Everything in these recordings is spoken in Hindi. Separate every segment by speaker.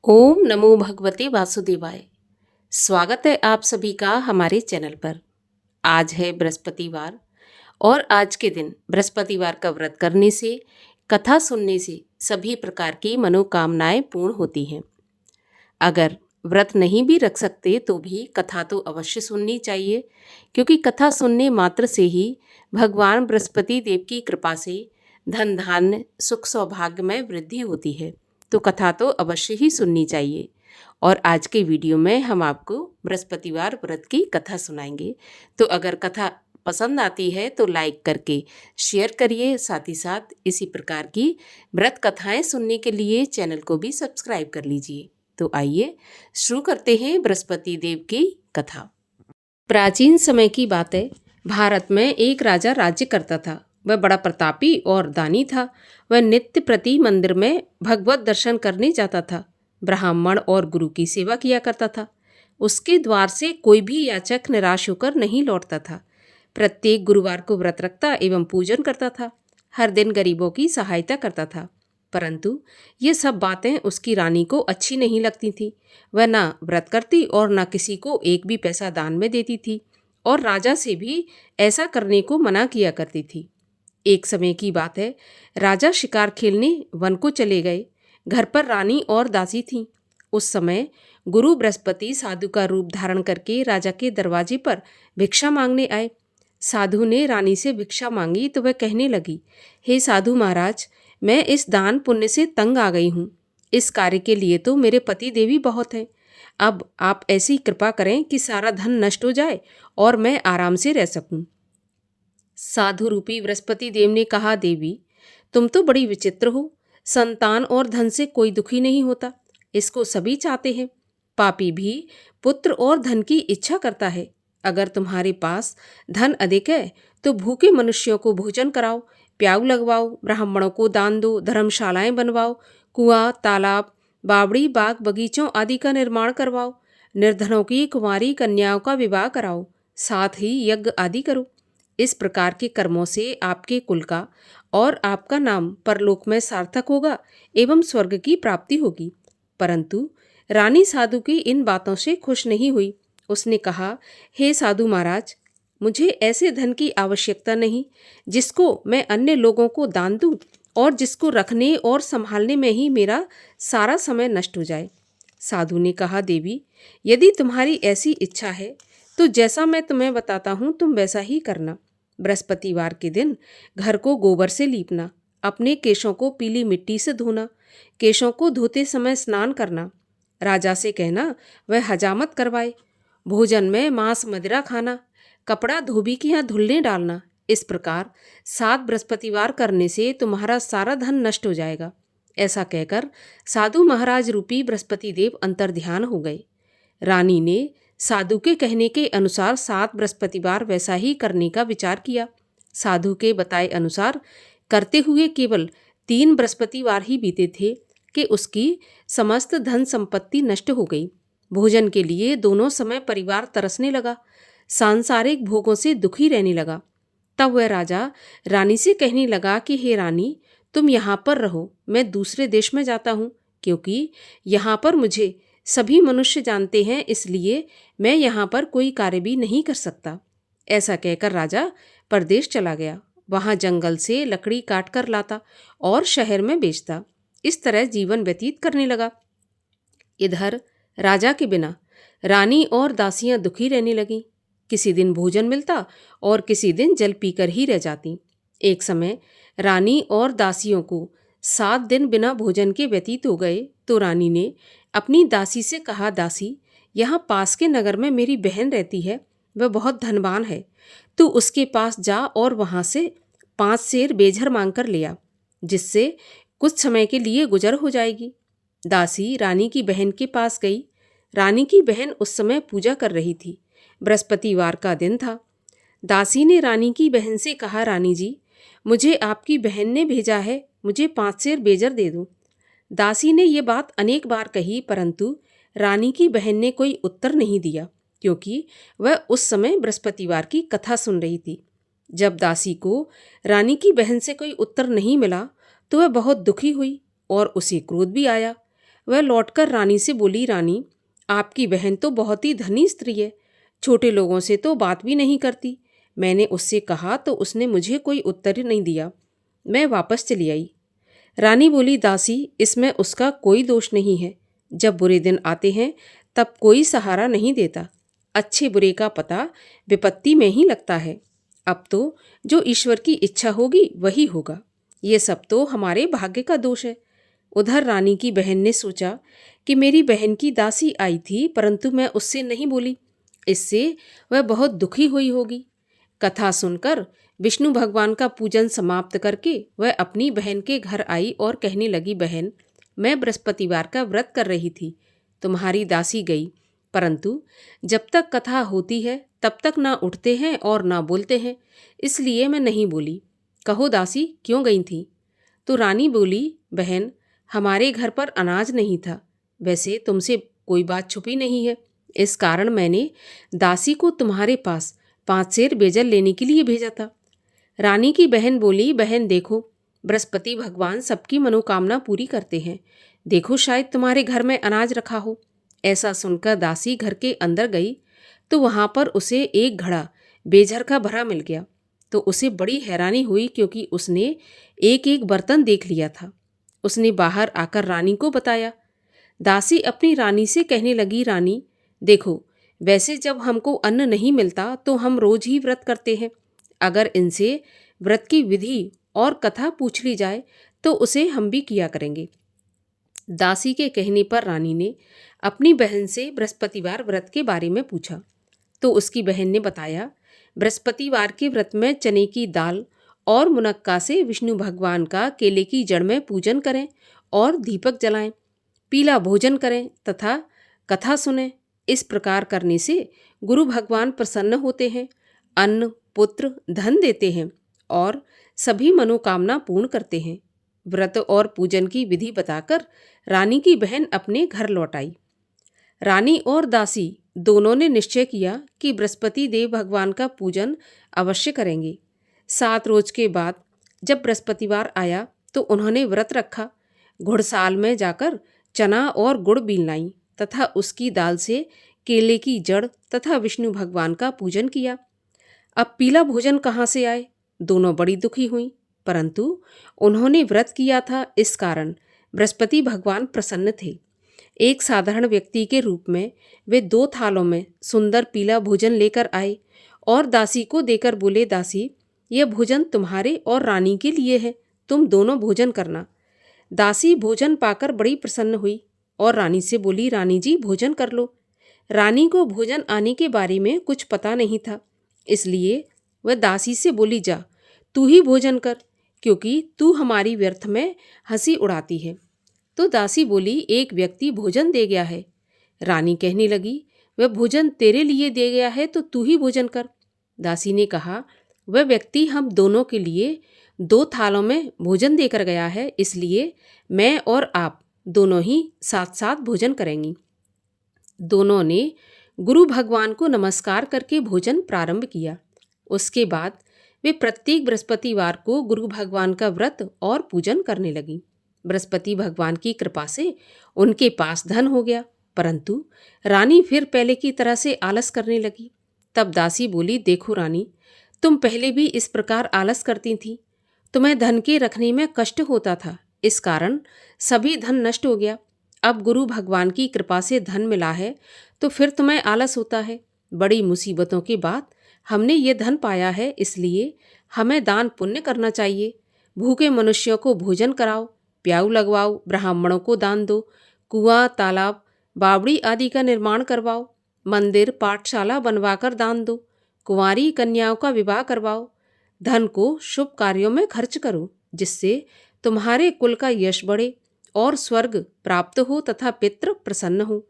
Speaker 1: ओम नमो भगवते वासुदेवाय। स्वागत है आप सभी का हमारे चैनल पर। आज है बृहस्पतिवार और आज के दिन बृहस्पतिवार का व्रत करने से, कथा सुनने से सभी प्रकार की मनोकामनाएं पूर्ण होती हैं। अगर व्रत नहीं भी रख सकते तो भी कथा तो अवश्य सुननी चाहिए, क्योंकि कथा सुनने मात्र से ही भगवान बृहस्पति देव की कृपा से धन धान्य सुख सौभाग्य में वृद्धि होती है। तो कथा तो अवश्य ही सुननी चाहिए। और आज के वीडियो में हम आपको बृहस्पतिवार व्रत की कथा सुनाएंगे। तो अगर कथा पसंद आती है तो लाइक करके शेयर करिए, साथ ही साथ इसी प्रकार की व्रत कथाएं सुनने के लिए चैनल को भी सब्सक्राइब कर लीजिए। तो आइए शुरू करते हैं बृहस्पति देव की कथा। प्राचीन समय की बात है। भारत में एक राजा राज्य करता था। वह बड़ा प्रतापी और दानी था। वह नित्य प्रति मंदिर में भगवत दर्शन करने जाता था। ब्राह्मण और गुरु की सेवा किया करता था। उसके द्वार से कोई भी याचक निराश होकर नहीं लौटता था। प्रत्येक गुरुवार को व्रत रखता एवं पूजन करता था। हर दिन गरीबों की सहायता करता था। परंतु ये सब बातें उसकी रानी को अच्छी नहीं लगती थी। वह ना व्रत करती और ना किसी को एक भी पैसा दान में देती थी, और राजा से भी ऐसा करने को मना किया करती थी। एक समय की बात है। राजा शिकार खेलने वन को चले गए। घर पर रानी और दासी थीं। उस समय गुरु बृहस्पति साधु का रूप धारण करके राजा के दरवाजे पर भिक्षा मांगने आए। साधु ने रानी से भिक्षा मांगी तो वह कहने लगी, हे साधु महाराज, मैं इस दान पुण्य से तंग आ गई हूँ। इस कार्य के लिए तो मेरे पति देवी बहुत हैं। अब आप ऐसी कृपा करें कि सारा धन नष्ट हो जाए और मैं आराम से रह सकूं। साधु रूपी बृहस्पति देव ने कहा, देवी, तुम तो बड़ी विचित्र हो। संतान और धन से कोई दुखी नहीं होता, इसको सभी चाहते हैं। पापी भी पुत्र और धन की इच्छा करता है। अगर तुम्हारे पास धन अधिक है तो भूखे मनुष्यों को भोजन कराओ, प्याऊ लगवाओ, ब्राह्मणों को दान दो, धर्मशालाएं बनवाओ, कुआं, तालाब, बावड़ी, बाग, बगीचों आदि का निर्माण करवाओ, निर्धनों की कुंवारी कन्याओं का विवाह कराओ, साथ ही यज्ञ आदि करो। इस प्रकार के कर्मों से आपके कुल का और आपका नाम परलोक में सार्थक होगा एवं स्वर्ग की प्राप्ति होगी। परंतु रानी साधु की इन बातों से खुश नहीं हुई। उसने कहा, हे साधु महाराज, मुझे ऐसे धन की आवश्यकता नहीं जिसको मैं अन्य लोगों को दान दूं और जिसको रखने और संभालने में ही मेरा सारा समय नष्ट हो जाए। साधु ने कहा, देवी, यदि तुम्हारी ऐसी इच्छा है तो जैसा मैं तुम्हें बताता हूँ तुम वैसा ही करना। बृहस्पतिवार के दिन घर को गोबर से लीपना, अपने केशों को पीली मिट्टी से धोना, केशों को धोते समय स्नान करना। राजा से कहना वह हजामत करवाए। भोजन में मांस मदिरा खाना, कपड़ा धोबी के यहाँ धुलने डालना। इस प्रकार 7 बृहस्पतिवार करने से तुम्हारा सारा धन नष्ट हो जाएगा। ऐसा कहकर साधु महाराज रूपी बृहस्पति देव अंतर्ध्यान हो गए। रानी ने साधु के कहने के अनुसार 7 बृहस्पतिवार वैसा ही करने का विचार किया। साधु के बताए अनुसार करते हुए केवल 3 बृहस्पतिवार ही बीते थे कि उसकी समस्त धन संपत्ति नष्ट हो गई। भोजन के लिए दोनों समय परिवार तरसने लगा, सांसारिक भोगों से दुखी रहने लगा। तब वह राजा रानी से कहने लगा कि हे रानी, तुम यहाँ पर रहो, मैं दूसरे देश में जाता हूँ, क्योंकि यहाँ पर मुझे सभी मनुष्य जानते हैं, इसलिए मैं यहाँ पर कोई कार्य भी नहीं कर सकता। ऐसा कहकर राजा परदेश चला गया। वहाँ जंगल से लकड़ी काट कर लाता और शहर में बेचता। इस तरह जीवन व्यतीत करने लगा। इधर राजा के बिना रानी और दासियां दुखी रहने लगीं। किसी दिन भोजन मिलता और किसी दिन जल पीकर ही रह जाती। एक समय रानी और दासियों को 7 दिन बिना भोजन के व्यतीत हो गए तो रानी ने अपनी दासी से कहा, दासी, यहाँ पास के नगर में मेरी बहन रहती है, वह बहुत धनवान है। तू उसके पास जा और वहाँ से 5 सेर बेझर मांग कर ले आ, जिससे कुछ समय के लिए गुजर हो जाएगी। दासी रानी की बहन के पास गई। रानी की बहन उस समय पूजा कर रही थी। बृहस्पतिवार का दिन था। दासी ने रानी की बहन से कहा, रानी जी, मुझे आपकी बहन ने भेजा है, मुझे 5 सेर बेजर दे दो। दासी ने ये बात अनेक बार कही, परंतु रानी की बहन ने कोई उत्तर नहीं दिया, क्योंकि वह उस समय बृहस्पतिवार की कथा सुन रही थी। जब दासी को रानी की बहन से कोई उत्तर नहीं मिला तो वह बहुत दुखी हुई और उसे क्रोध भी आया। वह लौटकर रानी से बोली, रानी, आपकी बहन तो बहुत ही धनी स्त्री है, छोटे लोगों से तो बात भी नहीं करती। मैंने उससे कहा तो उसने मुझे कोई उत्तर नहीं दिया। मैं वापस चली आई। रानी बोली, दासी, इसमें उसका कोई दोष नहीं है। जब बुरे दिन आते हैं तब कोई सहारा नहीं देता। अच्छे बुरे का पता विपत्ति में ही लगता है। अब तो जो ईश्वर की इच्छा होगी वही होगा। ये सब तो हमारे भाग्य का दोष है। उधर रानी की बहन ने सोचा कि मेरी बहन की दासी आई थी, परंतु मैं उससे नहीं बोली, इससे वह बहुत दुखी हुई होगी। कथा सुनकर विष्णु भगवान का पूजन समाप्त करके वह अपनी बहन के घर आई और कहने लगी, बहन, मैं बृहस्पतिवार का व्रत कर रही थी, तुम्हारी दासी गई, परंतु जब तक कथा होती है तब तक ना उठते हैं और ना बोलते हैं, इसलिए मैं नहीं बोली। कहो दासी, क्यों गई थी? तो रानी बोली, बहन, हमारे घर पर अनाज नहीं था। वैसे तुमसे कोई बात छुपी नहीं है, इस कारण मैंने दासी को तुम्हारे पास 5 सेर बेजल लेने के लिए भेजा था। रानी की बहन बोली, बहन देखो, बृहस्पति भगवान सबकी मनोकामना पूरी करते हैं। देखो, शायद तुम्हारे घर में अनाज रखा हो। ऐसा सुनकर दासी घर के अंदर गई तो वहाँ पर उसे एक घड़ा बेझर का भरा मिल गया। तो उसे बड़ी हैरानी हुई, क्योंकि उसने एक एक बर्तन देख लिया था। उसने बाहर आकर रानी को बताया। दासी अपनी रानी से कहने लगी, रानी देखो, वैसे जब हमको अन्न नहीं मिलता तो हम रोज ही व्रत करते हैं। अगर इनसे व्रत की विधि और कथा पूछ ली जाए तो उसे हम भी किया करेंगे। दासी के कहने पर रानी ने अपनी बहन से बृहस्पतिवार व्रत के बारे में पूछा तो उसकी बहन ने बताया, बृहस्पतिवार के व्रत में चने की दाल और मुनक्का से विष्णु भगवान का केले की जड़ में पूजन करें और दीपक जलाएं, पीला भोजन करें तथा कथा सुनें। इस प्रकार करने से गुरु भगवान प्रसन्न होते हैं, अन्न, पुत्र, धन देते हैं और सभी मनोकामना पूर्ण करते हैं। व्रत और पूजन की विधि बताकर रानी की बहन अपने घर लौट आई। रानी और दासी दोनों ने निश्चय किया कि बृहस्पति देव भगवान का पूजन अवश्य करेंगे। 7 रोज के बाद जब बृहस्पतिवार आया तो उन्होंने व्रत रखा। घुड़साल में जाकर चना और गुड़ बीन लाई तथा उसकी दाल से केले की जड़ तथा विष्णु भगवान का पूजन किया। अब पीला भोजन कहाँ से आए? दोनों बड़ी दुखी हुई, परंतु उन्होंने व्रत किया था, इस कारण बृहस्पति भगवान प्रसन्न थे। एक साधारण व्यक्ति के रूप में वे 2 थालों में सुंदर पीला भोजन लेकर आए और दासी को देकर बोले, दासी, यह भोजन तुम्हारे और रानी के लिए है, तुम दोनों भोजन करना। दासी भोजन पाकर बड़ी प्रसन्न हुई और रानी से बोली, रानी जी, भोजन कर लो। रानी को भोजन आने के बारे में कुछ पता नहीं था, इसलिए वह दासी से बोली, जा तू ही भोजन कर, क्योंकि तू हमारी व्यर्थ में हंसी उड़ाती है। तो दासी बोली, एक व्यक्ति भोजन दे गया है। रानी कहने लगी, वह भोजन तेरे लिए दे गया है तो तू ही भोजन कर। दासी ने कहा, वह व्यक्ति हम दोनों के लिए 2 थालों में भोजन देकर गया है, इसलिए मैं और आप दोनों ही साथ साथ भोजन करेंगी। दोनों ने गुरु भगवान को नमस्कार करके भोजन प्रारंभ किया। उसके बाद वे प्रत्येक बृहस्पतिवार को गुरु भगवान का व्रत और पूजन करने लगी। बृहस्पति भगवान की कृपा से उनके पास धन हो गया, परंतु रानी फिर पहले की तरह से आलस करने लगी। तब दासी बोली, देखो रानी, तुम पहले भी इस प्रकार आलस करती थी, तुम्हें धन के रखने में कष्ट होता था, इस कारण सभी धन नष्ट हो गया। अब गुरु भगवान की कृपा से धन मिला है तो फिर तुम्हें आलस होता है। बड़ी मुसीबतों के बाद हमने ये धन पाया है, इसलिए हमें दान पुण्य करना चाहिए। भूखे मनुष्यों को भोजन कराओ, प्याऊ लगवाओ, ब्राह्मणों को दान दो, कुआं, तालाब, बावड़ी आदि का निर्माण करवाओ, मंदिर, पाठशाला बनवाकर दान दो, कुंवारी कन्याओं का विवाह करवाओ। धन को शुभ कार्यों में खर्च करो, जिससे तुम्हारे कुल का यश बढ़े और स्वर्ग प्राप्त हो तथा पितृ प्रसन्न हो।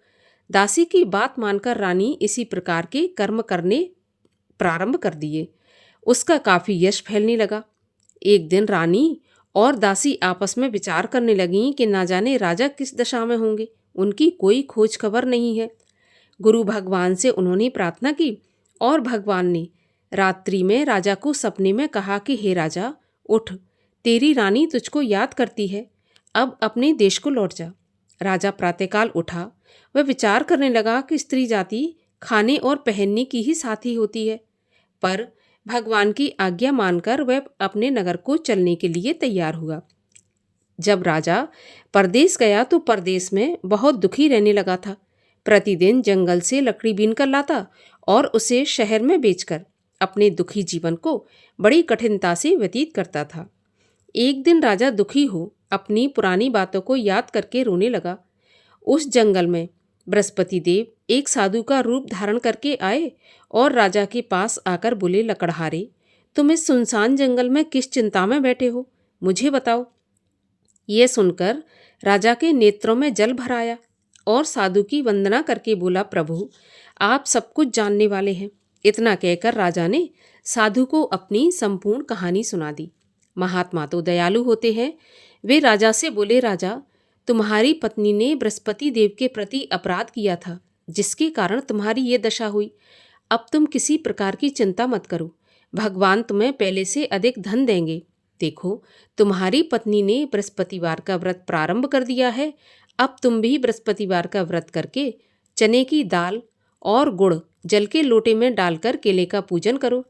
Speaker 1: दासी की बात मानकर रानी इसी प्रकार के कर्म करने प्रारंभ कर दिए। उसका काफी यश फैलने लगा। एक दिन रानी और दासी आपस में विचार करने लगीं कि ना जाने राजा किस दशा में होंगे, उनकी कोई खोज खबर नहीं है। गुरु भगवान से उन्होंने प्रार्थना की और भगवान ने रात्रि में राजा को सपने में कहा कि हे राजा, उठ, तेरी रानी तुझको याद करती है, अब अपने देश को लौट जा। राजा प्रातःकाल उठा। वह विचार करने लगा कि स्त्री जाति खाने और पहनने की ही साथी होती है, पर भगवान की आज्ञा मानकर वह अपने नगर को चलने के लिए तैयार हुआ। जब राजा परदेश गया तो परदेश में बहुत दुखी रहने लगा था। प्रतिदिन जंगल से लकड़ी बीन कर लाता और उसे शहर में बेचकर अपने दुखी जीवन को बड़ी कठिनता से व्यतीत करता था। एक दिन राजा दुखी हो अपनी पुरानी बातों को याद करके रोने लगा। उस जंगल में बृहस्पति देव एक साधु का रूप धारण करके आए और राजा के पास आकर बोले, लकड़हारे, तुम इस सुनसान जंगल में किस चिंता में बैठे हो, मुझे बताओ। ये सुनकर राजा के नेत्रों में जल भर आया और साधु की वंदना करके बोला, प्रभु, आप सब कुछ जानने वाले हैं। इतना कहकर राजा ने साधु को अपनी संपूर्ण कहानी सुना दी। महात्मा तो दयालु होते हैं। वे राजा से बोले, राजा, तुम्हारी पत्नी ने बृहस्पति देव के प्रति अपराध किया था, जिसके कारण तुम्हारी ये दशा हुई। अब तुम किसी प्रकार की चिंता मत करो, भगवान तुम्हें पहले से अधिक धन देंगे। देखो, तुम्हारी पत्नी ने बृहस्पतिवार का व्रत प्रारंभ कर दिया है। अब तुम भी बृहस्पतिवार का व्रत करके चने की दाल और गुड़ जल के लोटे में डालकर केले का पूजन करो।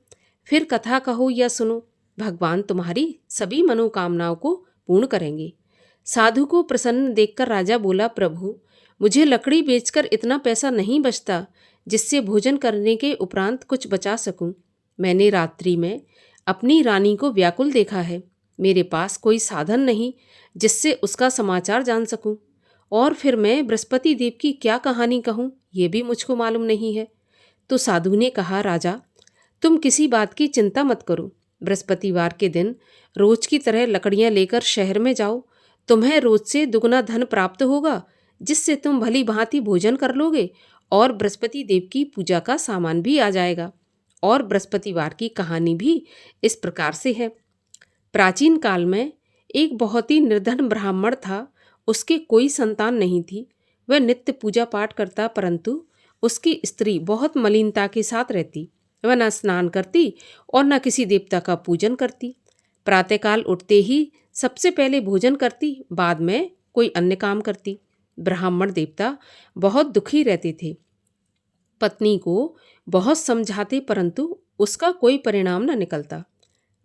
Speaker 1: फिर कथा कहो या सुनो, भगवान तुम्हारी सभी मनोकामनाओं को पूर्ण करेंगे। साधु को प्रसन्न देखकर राजा बोला, प्रभु, मुझे लकड़ी बेचकर इतना पैसा नहीं बचता जिससे भोजन करने के उपरांत कुछ बचा सकूं। मैंने रात्रि में अपनी रानी को व्याकुल देखा है। मेरे पास कोई साधन नहीं जिससे उसका समाचार जान सकूं, और फिर मैं बृहस्पति देव की क्या कहानी कहूं, ये भी मुझको मालूम नहीं है। तो साधु ने कहा, राजा, तुम किसी बात की चिंता मत करो। बृहस्पतिवार के दिन रोज की तरह लकड़ियां लेकर शहर में जाओ। तुम्हें रोज से दुगना धन प्राप्त होगा, जिससे तुम भली भांति भोजन कर लोगे और बृहस्पति देव की पूजा का सामान भी आ जाएगा। और बृहस्पतिवार की कहानी भी इस प्रकार से है। प्राचीन काल में एक बहुत ही निर्धन ब्राह्मण था। उसके कोई संतान नहीं थी। वह नित्य पूजा पाठ करता, परंतु उसकी स्त्री बहुत मलिनता के साथ रहती। वह न स्नान करती और न किसी देवता का पूजन करती। प्रातःकाल उठते ही सबसे पहले भोजन करती, बाद में कोई अन्य काम करती। ब्राह्मण देवता बहुत दुखी रहते थे। पत्नी को बहुत समझाते, परंतु उसका कोई परिणाम न निकलता।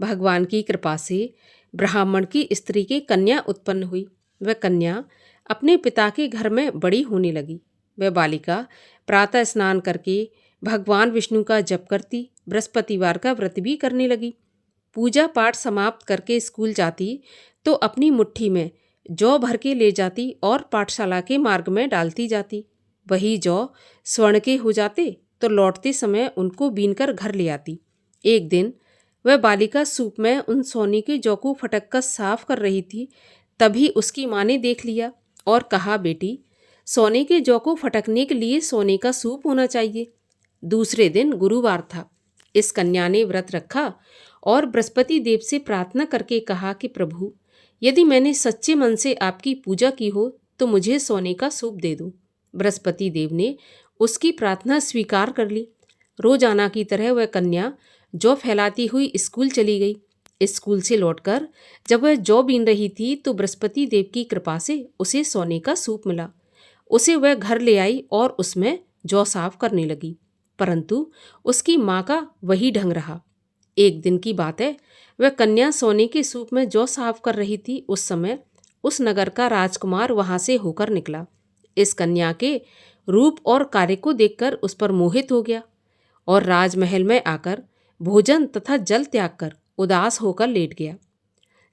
Speaker 1: भगवान की कृपा से ब्राह्मण की स्त्री की कन्या उत्पन्न हुई। वह कन्या अपने पिता के घर में बड़ी होने लगी। वह बालिका प्रातः स्नान करके भगवान विष्णु का जप करती, बृहस्पतिवार का व्रत भी करने लगी। पूजा पाठ समाप्त करके स्कूल जाती तो अपनी मुट्ठी में जौ भर के ले जाती और पाठशाला के मार्ग में डालती जाती। वही जौ स्वर्ण के हो जाते तो लौटते समय उनको बीनकर घर ले आती। एक दिन वह बालिका सूप में उन सोने के जौ को फटक कर साफ कर रही थी। तभी उसकी माँ ने देख लिया और कहा, बेटी, सोने के जौ को फटकने के लिए सोने का सूप होना चाहिए। दूसरे दिन गुरुवार था। इस कन्या ने व्रत रखा और बृहस्पति देव से प्रार्थना करके कहा कि प्रभु, यदि मैंने सच्चे मन से आपकी पूजा की हो तो मुझे सोने का सूप दे दो। बृहस्पति देव ने उसकी प्रार्थना स्वीकार कर ली। रोजाना की तरह वह कन्या जौ फैलाती हुई स्कूल चली गई। स्कूल से लौटकर जब वह जौ बीन रही थी तो बृहस्पति देव की कृपा से उसे सोने का सूप मिला। उसे वह घर ले आई और उसमें जौ साफ करने लगी, परंतु उसकी माँ का वही ढंग रहा। एक दिन की बात है, वह कन्या सोने के सूप में जौ साफ कर रही थी। उस समय उस नगर का राजकुमार वहां से होकर निकला। इस कन्या के रूप और कार्य को देखकर उस पर मोहित हो गया और राजमहल में आकर भोजन तथा जल त्याग कर उदास होकर लेट गया।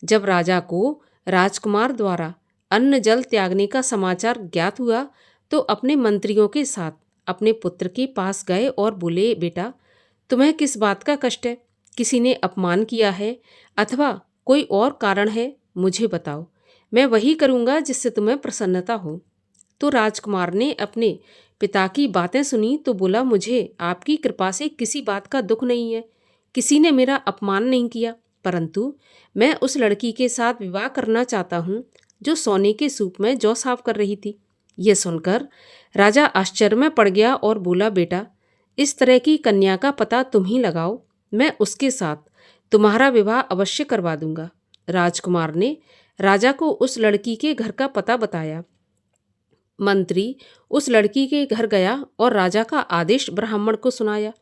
Speaker 1: जब राजा को राजकुमार द्वारा अन्न जल त्यागने का समाचार ज्ञात हुआ तो अपने मंत्रियों के साथ अपने पुत्र के पास गए और बोले, बेटा, तुम्हें किस बात का कष्ट है? किसी ने अपमान किया है अथवा कोई और कारण है? मुझे बताओ, मैं वही करूँगा जिससे तुम्हें प्रसन्नता हो। तो राजकुमार ने अपने पिता की बातें सुनी तो बोला, मुझे आपकी कृपा से किसी बात का दुख नहीं है। किसी ने मेरा अपमान नहीं किया, परंतु मैं उस लड़की के साथ विवाह करना चाहता हूँ जो सोने के सूप में जौ साफ कर रही थी। यह सुनकर राजा आश्चर्य में पड़ गया और बोला, बेटा, इस तरह की कन्या का पता तुम ही लगाओ, मैं उसके साथ तुम्हारा विवाह अवश्य करवा दूंगा। राजकुमार ने राजा को उस लड़की के घर का पता बताया। मंत्री उस लड़की के घर गया और राजा का आदेश ब्राह्मण को सुनाया।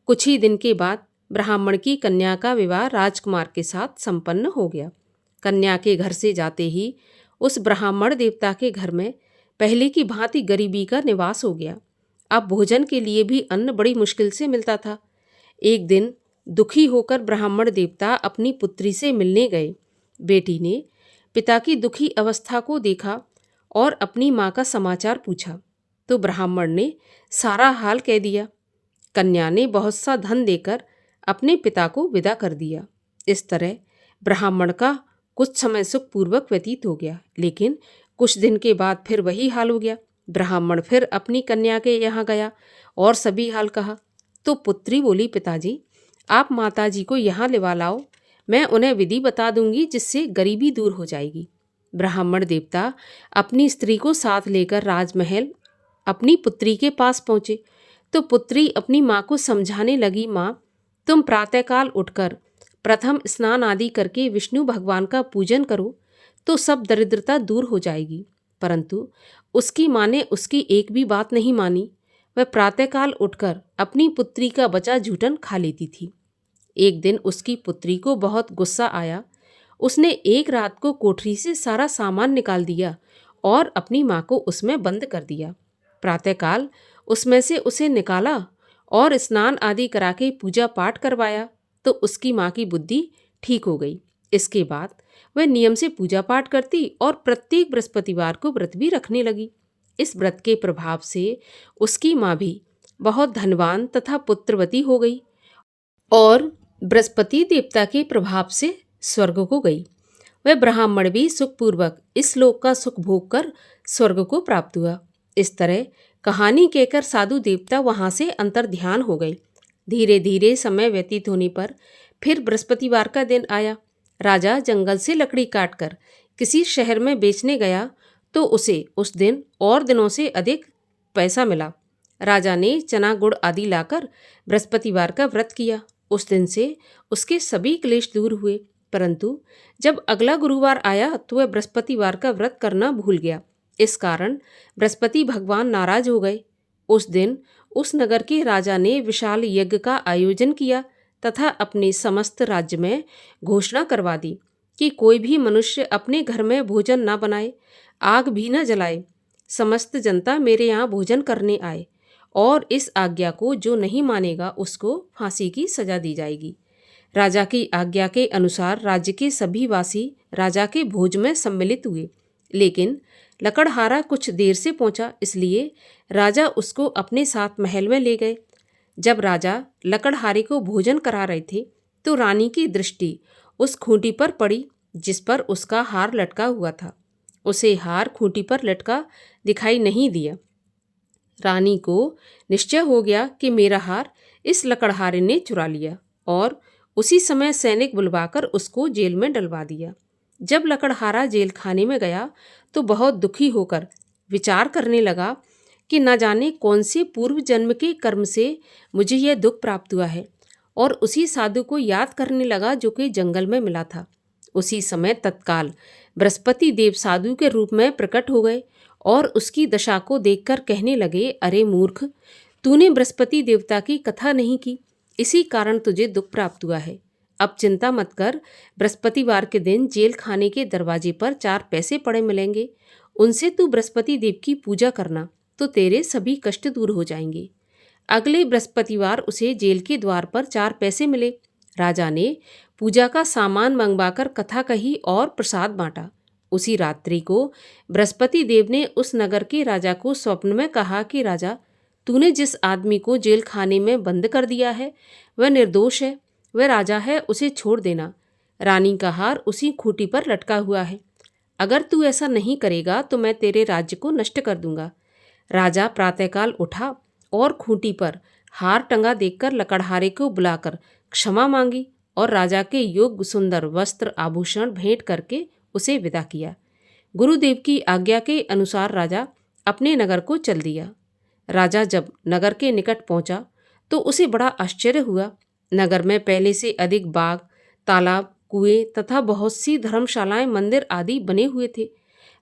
Speaker 1: कुछ ही दिन के बाद ब्राह्मण की कन्या का विवाह राजकुमार के साथ संपन्न हो गया। कन्या के घर से जाते ही उस ब्राह्मण देवता के घर में पहले की भांति गरीबी का निवास हो गया। अब भोजन के लिए भी अन्न बड़ी मुश्किल से मिलता था। एक दिन दुखी होकर ब्राह्मण देवता अपनी पुत्री से मिलने गए। बेटी ने पिता की दुखी अवस्था को देखा और अपनी माँ का समाचार पूछा तो ब्राह्मण ने सारा हाल कह दिया। कन्या ने बहुत सा धन देकर अपने पिता को विदा कर दिया। इस तरह ब्राह्मण का कुछ समय सुखपूर्वक व्यतीत हो गया, लेकिन कुछ दिन के बाद फिर वही हाल हो गया। ब्राह्मण फिर अपनी कन्या के यहाँ गया और सभी हाल कहा तो पुत्री बोली, पिताजी आप माताजी को यहाँ लिवा लाओ, मैं उन्हें विधि बता दूंगी जिससे गरीबी दूर हो जाएगी। ब्राह्मण देवता अपनी स्त्री को साथ लेकर राजमहल अपनी पुत्री के पास पहुँचे तो पुत्री अपनी माँ को समझाने लगी, माँ तुम प्रातःकाल उठकर प्रथम स्नान आदि करके विष्णु भगवान का पूजन करो तो सब दरिद्रता दूर हो जाएगी। परंतु उसकी माँ ने उसकी एक भी बात नहीं मानी। वह प्रातःकाल उठकर अपनी पुत्री का बचा जूठन खा लेती थी। एक दिन उसकी पुत्री को बहुत गुस्सा आया। उसने एक रात को कोठरी से सारा सामान निकाल दिया और अपनी माँ को उसमें बंद कर दिया। प्रातःकाल उसमें से उसे निकाला और स्नान आदि करा के पूजा पाठ करवाया तो उसकी माँ की बुद्धि ठीक हो गई। इसके बाद वह नियम से पूजा पाठ करती और प्रत्येक बृहस्पतिवार को व्रत भी रखने लगी। इस व्रत के प्रभाव से उसकी माँ भी बहुत धनवान तथा पुत्रवती हो गई और बृहस्पति देवता के प्रभाव से स्वर्ग को गई। वह ब्राह्मण भी सुखपूर्वक इस लोक का सुख भोग कर स्वर्ग को प्राप्त हुआ। इस तरह कहानी कहकर साधु देवता वहाँ से अंतर्ध्यान हो गए। धीरे धीरे समय व्यतीत होने पर फिर बृहस्पतिवार का दिन आया। राजा जंगल से लकड़ी काटकर किसी शहर में बेचने गया तो उसे उस दिन और दिनों से अधिक पैसा मिला। राजा ने चना गुड़ आदि लाकर बृहस्पतिवार का व्रत किया। उस दिन से उसके सभी क्लेश दूर हुए। परंतु जब अगला गुरुवार आया तो वह बृहस्पतिवार का व्रत करना भूल गया। इस कारण बृहस्पति भगवान नाराज हो गए। उस दिन उस नगर के राजा ने विशाल यज्ञ का आयोजन किया तथा अपने समस्त राज्य में घोषणा करवा दी कि कोई भी मनुष्य अपने घर में भोजन न बनाए, आग भी न जलाए। समस्त जनता मेरे यहाँ भोजन करने आए और इस आज्ञा को जो नहीं मानेगा उसको फांसी की सजा दी जाएगी। राजा की आज्ञा के अनुसार राज्य के सभी वासी राजा के भोज में सम्मिलित हुए, लेकिन लकड़हारा कुछ देर से पहुंचा, इसलिए राजा उसको अपने साथ महल में ले गए। जब राजा लकड़हारे को भोजन करा रहे थे तो रानी की दृष्टि उस खूंटी पर पड़ी जिस पर उसका हार लटका हुआ था। उसे हार खूंटी पर लटका दिखाई नहीं दिया। रानी को निश्चय हो गया कि मेरा हार इस लकड़हारे ने चुरा लिया और उसी समय सैनिक बुलवाकर उसको जेल में डलवा दिया। जब लकड़हारा जेल खाने में गया तो बहुत दुखी होकर विचार करने लगा कि न जाने कौन से पूर्व जन्म के कर्म से मुझे यह दुख प्राप्त हुआ है, और उसी साधु को याद करने लगा जो कि जंगल में मिला था। उसी समय तत्काल बृहस्पति देव साधु के रूप में प्रकट हो गए और उसकी दशा को देखकर कहने लगे, अरे मूर्ख, तूने बृहस्पति देवता की कथा नहीं की, इसी कारण तुझे दुख प्राप्त हुआ है। अब चिंता मत कर, बृहस्पतिवार के दिन जेल खाने के दरवाजे पर 4 पैसे पड़े मिलेंगे, उनसे तू बृहस्पति देव की पूजा करना तो तेरे सभी कष्ट दूर हो जाएंगे। अगले बृहस्पतिवार उसे जेल के द्वार पर 4 पैसे मिले। राजा ने पूजा का सामान मंगवाकर कथा कही और प्रसाद बांटा। उसी रात्रि को बृहस्पति देव ने उस नगर के राजा को स्वप्न में कहा कि राजा, तूने जिस आदमी को जेल खाने में बंद कर दिया है वह निर्दोष है, वह राजा है, उसे छोड़ देना। रानी का हार उसी खूंटी पर लटका हुआ है। अगर तू ऐसा नहीं करेगा तो मैं तेरे राज्य को नष्ट कर दूंगा। राजा प्रातःकाल उठा और खूंटी पर हार टंगा देखकर लकड़हारे को बुलाकर क्षमा मांगी और राजा के योग्य सुंदर वस्त्र आभूषण भेंट करके उसे विदा किया। गुरुदेव की आज्ञा के अनुसार राजा अपने नगर को चल दिया। राजा जब नगर के निकट पहुंचा तो उसे बड़ा आश्चर्य हुआ। नगर में पहले से अधिक बाग, तालाब, कुएं तथा बहुत सी धर्मशालाएं, मंदिर आदि बने हुए थे।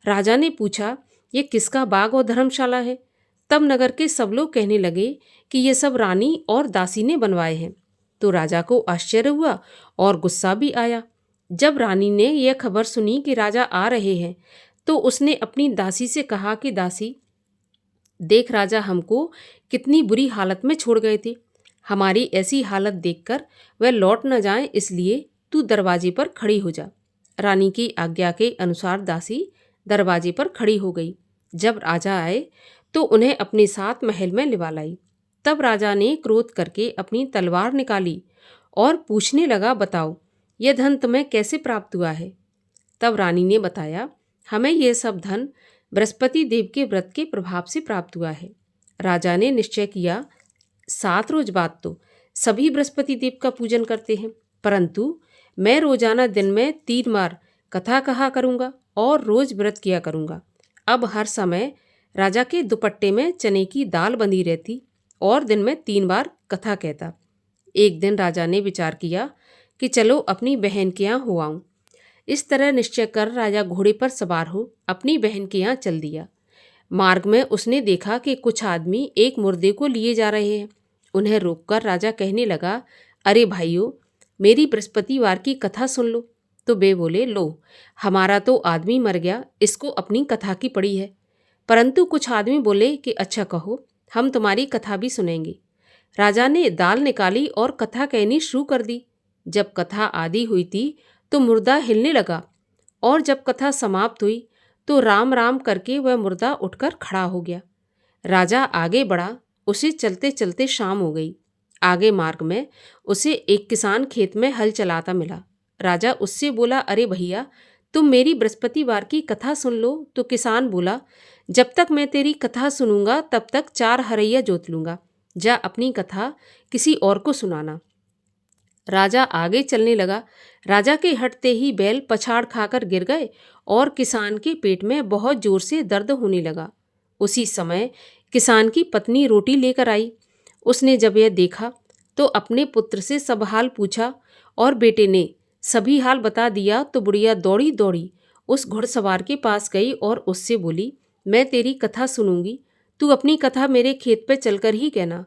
Speaker 1: राजा ने पूछा ये किसका बाग और धर्मशाला है? तब नगर के सब लोग कहने लगे कि ये सब रानी और दासी ने बनवाए हैं। तो राजा को आश्चर्य हुआ और गुस्सा भी आया। जब रानी ने यह खबर सुनी कि राजा आ रहे हैं, तो उसने अपनी दासी से कहा कि दासी, देख राजा हमको कितनी बुरी हालत में छोड़ गए थे। हमारी ऐसी हालत देखकर वह लौट न जाए, इसलिए तू दरवाजे पर खड़ी हो जा। रानी की आज्ञा के अनुसार दासी दरवाजे पर खड़ी हो गई। जब राजा आए तो उन्हें अपने साथ महल में लिवा लाई। तब राजा ने क्रोध करके अपनी तलवार निकाली और पूछने लगा, बताओ यह धन तुम्हें कैसे प्राप्त हुआ है? तब रानी ने बताया, हमें यह सब धन बृहस्पति देव के व्रत के प्रभाव से प्राप्त हुआ है। राजा ने निश्चय किया, 7 रोज बाद तो सभी बृहस्पति देव का पूजन करते हैं, परंतु मैं रोजाना दिन में 3 बार कथा कहा करूँगा और रोज व्रत किया करूँगा। अब हर समय राजा के दुपट्टे में चने की दाल बंधी रहती और दिन में 3 बार कथा कहता। एक दिन राजा ने विचार किया कि चलो अपनी बहन के यहाँ हो आऊँ। इस तरह निश्चय कर राजा घोड़े पर सवार हो अपनी बहन के यहाँ चल दिया। मार्ग में उसने देखा कि कुछ आदमी एक मुर्दे को लिए जा रहे हैं। उन्हें रोककर राजा कहने लगा, अरे भाइयों, मेरी बृहस्पतिवार की कथा सुन लो। तो वे बोले, लो, हमारा तो आदमी मर गया, इसको अपनी कथा की पड़ी है। परंतु कुछ आदमी बोले कि अच्छा कहो, हम तुम्हारी कथा भी सुनेंगे। राजा ने दाल निकाली और कथा कहनी शुरू कर दी। जब कथा आदि हुई थी तो मुर्दा हिलने लगा, और जब कथा समाप्त हुई तो राम राम करके वह मुर्दा उठकर खड़ा हो गया। राजा आगे बढ़ा, उसे चलते चलते शाम हो गई। आगे मार्ग में उसे एक किसान खेत में हल चलाता मिला। राजा उससे बोला, अरे भैया, तुम मेरी बृहस्पतिवार की कथा सुन लो। तो किसान बोला, जब तक मैं तेरी कथा सुनूंगा तब तक 4 हरैया जोत लूंगा। जा अपनी कथा किसी और को सुनाना। राजा आगे चलने लगा। राजा के हटते ही बैल पछाड़ खाकर गिर गए और किसान के पेट में बहुत जोर से दर्द होने लगा। उसी समय किसान की पत्नी रोटी लेकर आई। उसने जब यह देखा तो अपने पुत्र से सब हाल पूछा और बेटे ने सभी हाल बता दिया। तो बुढ़िया दौड़ी दौड़ी उस घुड़सवार के पास गई और उससे बोली, मैं तेरी कथा सुनूंगी, तू अपनी कथा मेरे खेत पर चलकर ही कहना।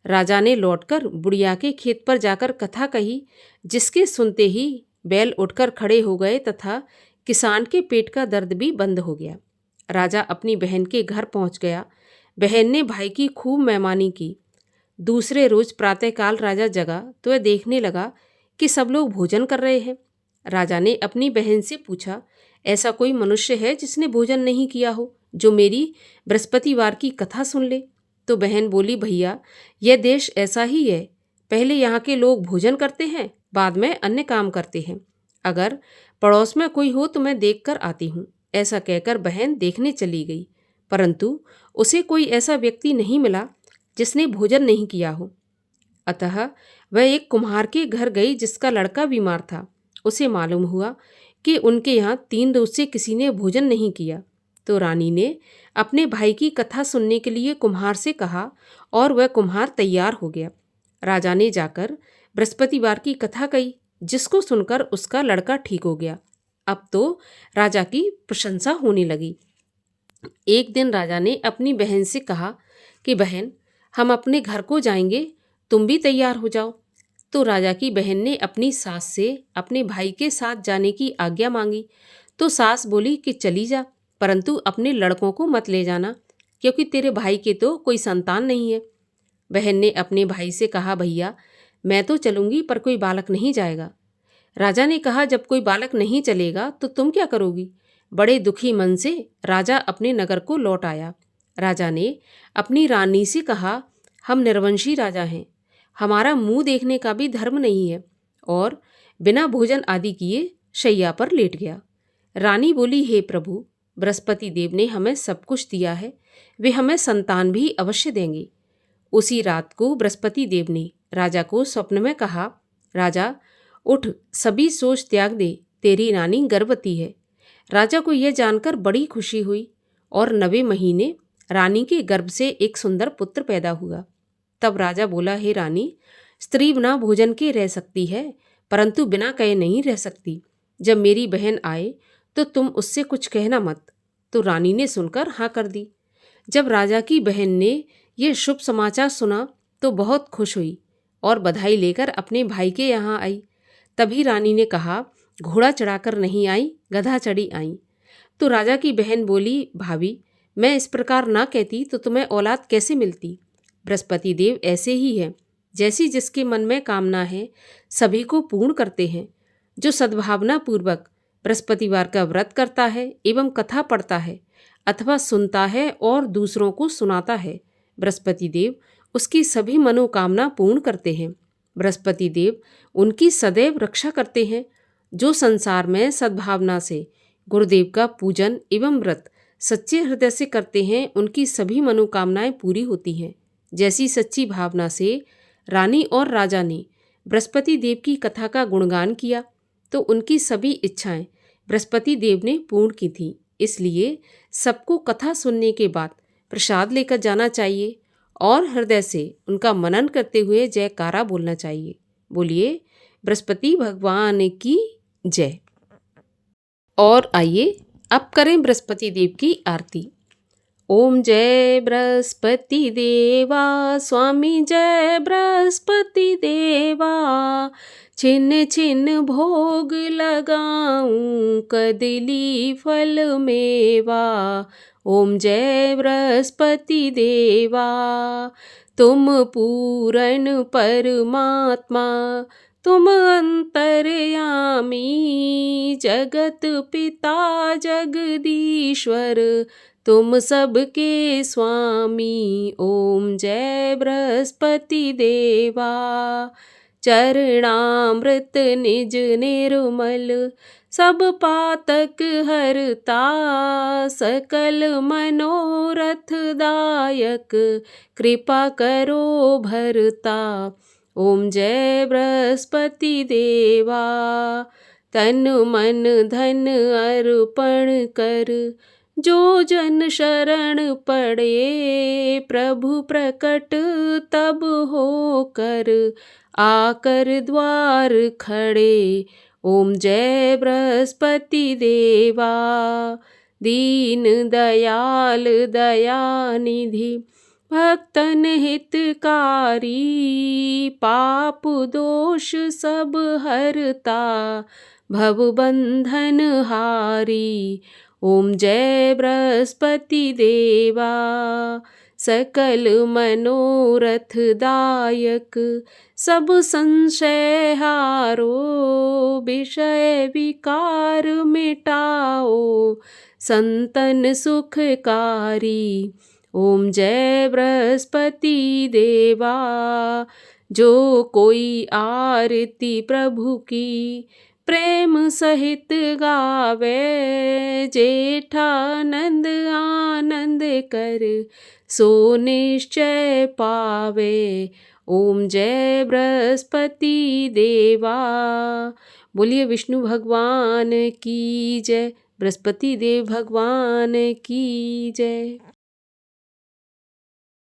Speaker 1: राजा ने लौटकर बुढ़िया के खेत पर जाकर कथा कही, जिसके सुनते ही बैल उठकर खड़े हो गए तथा किसान के पेट का दर्द भी बंद हो गया। राजा अपनी बहन के घर पहुंच गया। बहन ने भाई की खूब मेहमानी की। दूसरे रोज प्रातःकाल राजा जगा तो वह देखने लगा कि सब लोग भोजन कर रहे हैं। राजा ने अपनी बहन से पूछा, ऐसा कोई मनुष्य है जिसने भोजन नहीं किया हो, जो मेरी बृहस्पतिवार की कथा सुन ले? तो बहन बोली, भैया, यह देश ऐसा ही है। पहले यहाँ के लोग भोजन करते हैं, बाद में अन्य काम करते हैं। अगर पड़ोस में कोई हो तो मैं देख कर आती हूँ। ऐसा कहकर बहन देखने चली गई, परंतु उसे कोई ऐसा व्यक्ति नहीं मिला जिसने भोजन नहीं किया हो। अतः वह एक कुम्हार के घर गई जिसका लड़का बीमार था। उसे मालूम हुआ कि उनके यहाँ 3 रोज से किसी ने भोजन नहीं किया। तो रानी ने अपने भाई की कथा सुनने के लिए कुम्हार से कहा और वह कुम्हार तैयार हो गया। राजा ने जाकर बृहस्पतिवार की कथा कही, जिसको सुनकर उसका लड़का ठीक हो गया। अब तो राजा की प्रशंसा होने लगी। एक दिन राजा ने अपनी बहन से कहा कि बहन, हम अपने घर को जाएंगे, तुम भी तैयार हो जाओ। तो राजा की बहन ने अपनी सास से अपने भाई के साथ जाने की आज्ञा मांगी। तो सास बोली कि चली जा, परंतु अपने लड़कों को मत ले जाना, क्योंकि तेरे भाई के तो कोई संतान नहीं है। बहन ने अपने भाई से कहा, भैया, मैं तो चलूंगी पर कोई बालक नहीं जाएगा। राजा ने कहा, जब कोई बालक नहीं चलेगा तो तुम क्या करोगी? बड़े दुखी मन से राजा अपने नगर को लौट आया। राजा ने अपनी रानी से कहा, हम निर्वंशी राजा हैं, हमारा मुंह देखने का भी धर्म नहीं है, और बिना भोजन आदि किए शैया पर लेट गया। रानी बोली, हे प्रभु, बृहस्पति देव ने हमें सब कुछ दिया है, वे हमें संतान भी अवश्य देंगे। उसी रात को बृहस्पति देव ने राजा को स्वप्न में कहा, राजा उठ, सभी सोच त्याग दे, तेरी रानी गर्भवती है। राजा को यह जानकर बड़ी खुशी हुई और 9वें महीने रानी के गर्भ से एक सुंदर पुत्र पैदा हुआ। तब राजा बोला, हे रानी, स्त्री बिना भोजन के रह सकती है, परंतु बिना कहे नहीं रह सकती। जब मेरी बहन आए तो तुम उससे कुछ कहना मत। तो रानी ने सुनकर हाँ कर दी। जब राजा की बहन ने यह शुभ समाचार सुना तो बहुत खुश हुई और बधाई लेकर अपने भाई के यहाँ आई। तभी रानी ने कहा, घोड़ा चढ़ाकर नहीं आई, गधा चढ़ी आई। तो राजा की बहन बोली, भाभी, मैं इस प्रकार ना कहती तो तुम्हें औलाद कैसे मिलती। बृहस्पति देव ऐसे ही है, जैसी जिसके मन में कामना है सभी को पूर्ण करते हैं। जो सद्भावना पूर्वक बृहस्पतिवार का व्रत करता है एवं कथा पढ़ता है अथवा सुनता है और दूसरों को सुनाता है, बृहस्पति देव उसकी सभी मनोकामना पूर्ण करते हैं। बृहस्पति देव उनकी सदैव रक्षा करते हैं। जो संसार में सद्भावना से गुरुदेव का पूजन एवं व्रत सच्चे हृदय से करते हैं, उनकी सभी मनोकामनाएं पूरी होती हैं। जैसी सच्ची भावना से रानी और राजा ने बृहस्पति देव की कथा का गुणगान किया तो उनकी सभी इच्छाएं बृहस्पति देव ने पूर्ण की थीं। इसलिए सबको कथा सुनने के बाद प्रसाद लेकर जाना चाहिए और हृदय से उनका मनन करते हुए जयकारा बोलना चाहिए। बोलिए बृहस्पति भगवान की जय। और आइए अब करें बृहस्पति देव की आरती। ओम जय बृहस्पति देवा, स्वामी जय बृहस्पति देवा। छिन्न छिन्न भोग लगाऊं, कदली फल मेवा। ओम जय बृहस्पति देवा। तुम पूर्ण परमात्मा, तुम अंतर्यामी, जगत पिता जगदीश्वर, तुम सबके स्वामी। ओम जय बृहस्पति देवा। चरणामृत निज निर्मल, सब पातक हरता, सकल मनोरथ दायक, कृपा करो भरता। ओम जय बृहस्पति देवा। तन मन धन अर्पण कर, जो जन शरण पड़े, प्रभु प्रकट तब होकर, आकर द्वार खड़े। ओम जय बृहस्पति देवा। दीन दयाल दयानिधि, भक्तन हितकारी, पाप दोष सब हरता, भव बंधन हारी। ओम जय बृहस्पति देवा। सकल मनोरथ दायक, सब संशय हारो, विषय विकार मिटाओ, संतन सुखकारी। ओम जय बृहस्पति देवा। जो कोई आरती प्रभु की, प्रेम सहित गावे, जेठानंद आनंद कर, सो निश्चय पावे। ओम जय बृहस्पति देवा। बोलिए विष्णु भगवान की जय, बृहस्पति देव भगवान की जय।